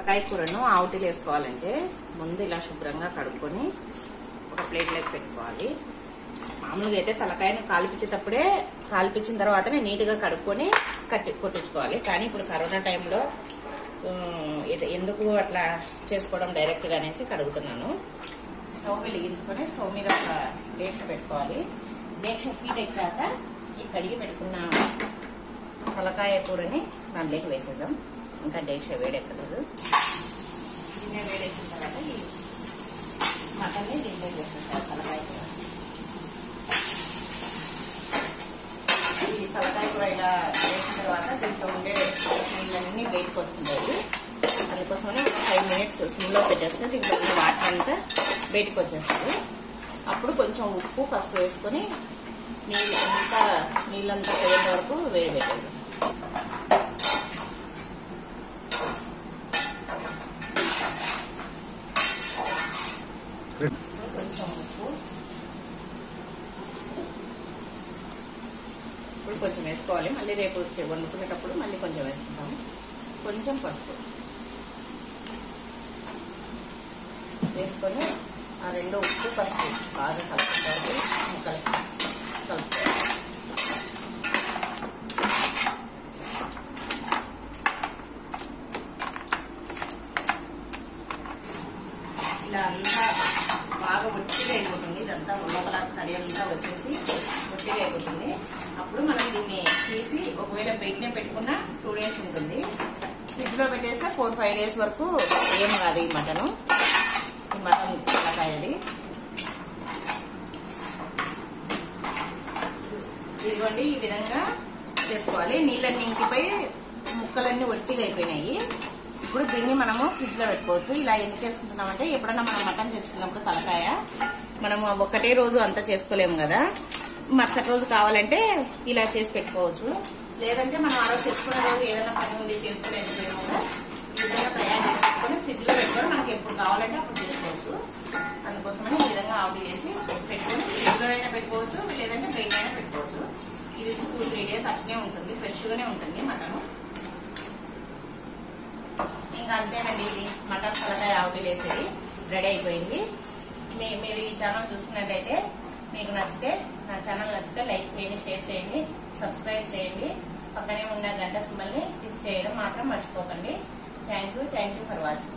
తలకాయ కూరను ఆవుటీలు వేసుకోవాలంటే ముందు ఇలా శుభ్రంగా కడుక్కొని ఒక ప్లేట్లోకి పెట్టుకోవాలి. మామూలుగా అయితే తలకాయను కాల్పించేటప్పుడే కాల్పించిన తర్వాతనే నీట్గా కడుక్కొని కొట్టించుకోవాలి. కానీ ఇప్పుడు కరోనా టైంలో ఎందుకు అట్లా చేసుకోవడం డైరెక్ట్గా అనేసి కడుగుతున్నాను. స్టవ్ వెలిగించుకొని స్టవ్ మీద ఒక డేక్ష పెట్టుకోవాలి. డేక్ష హీట్ ఎక్కాక ఈ కడిగి పెట్టుకున్న తలకాయ కూరని దాంట్లోకి వేసేద్దాం. ఇంకా డేక్ష వేడెక్కలేదు. దీన్నే వేడెక్కిన తర్వాత ఈ మటన్ని దీంట్లోకి వేసేస్తారు. తలకాయ కూర ఈ తలకాయ కూర ఇలా వేసిన తర్వాత దీంట్లో ఉండే నీళ్ళన్నీ బయటకు వస్తుంటాయి. అందుకోసమని ఒక 5 minutes సిమ్లో పెట్టేస్తే దీంట్లో ఉన్న వాటర్ అంతా బయటకు వచ్చేస్తుంది. అప్పుడు కొంచెం ఉప్పు పసుపు వేసుకొని నీళ్ళంతా పోయేంత వరకు వేడి పెట్టేది. కొంచెం ఉప్పు ఇప్పుడు కొంచెం వేసుకోవాలి. మళ్ళీ రేపు వండుకునేటప్పుడు మళ్ళీ కొంచెం వేసుకుంటాము. కొంచెం పసుపు వేసుకొని ఆ రెండు ఉప్పు పసుపు బాగా కలుపుకోవాలి. కలుపుకోవాలి. ఇలా అంతా బాగా ఒట్టిగా అయిపోతుంది. ఇదంతా లోపల తడి అంతా వచ్చేసి ఒట్టిగా అయిపోతుంది. అప్పుడు మనం దీన్ని తీసి ఒకవేళ బయటనే పెట్టుకున్న 2 days ఉంటుంది. ఫ్రిడ్జ్ లో పెట్టేస్తే 4-5 days వరకు ఏం కాదు. ఈ మటన్ తలకాయది ఇదిగోండి ఈ విధంగా చేసుకోవాలి. నీళ్ళన్నీ ఇంకిపోయి ముక్కలన్నీ ఒట్టిగా అయిపోయినాయి. ఇప్పుడు దీన్ని మనము ఫ్రిడ్జ్ లో పెట్టుకోవచ్చు. ఇలా ఎందుకు చేసుకుంటున్నామంటే ఎప్పుడన్నా మనం మటన్ తెచ్చుకున్నప్పుడు తలకాయ మనము ఒకటే రోజు అంతా చేసుకోలేము కదా. మరుసటి రోజు కావాలంటే ఇలా చేసి పెట్టుకోవచ్చు. లేదంటే మనం ఆ రోజు తెచ్చుకున్న రోజు ఏదైనా పని ఉంది చేసుకోలేకపోయినా కూడా ఈ విధంగా తయారు చేసి పెట్టుకొని ఫ్రిడ్జ్ లో పెట్టుకొని మనకి ఎప్పుడు కావాలంటే అప్పుడు చేసుకోవచ్చు. అందుకోసమని ఈ విధంగా ఆర్డర్ చేసి పెట్టుకొని ఫ్రిడ్జ్ లో అయినా పెట్టుకోవచ్చు, లేదంటే బయట అయినా పెట్టుకోవచ్చు. ఇది 2-3 days అట్లనే ఉంటుంది, ఫ్రెష్ గానే ఉంటుంది మటన్. ఇంకా అంతేనండి, ఇది మటన్ తలకాయ ఆవుటీలు వేసేది రెడీ అయిపోయింది. మీరు ఈ ఛానల్ చూస్తున్నట్లయితే మీకు నచ్చితే, నా ఛానల్ నచ్చితే లైక్ చేయండి, షేర్ చేయండి, సబ్స్క్రైబ్ చేయండి. పక్కనే ఉన్న గంట సింబల్ని క్లిక్ చేయడం మాత్రం మర్చిపోకండి. Thank you for watching.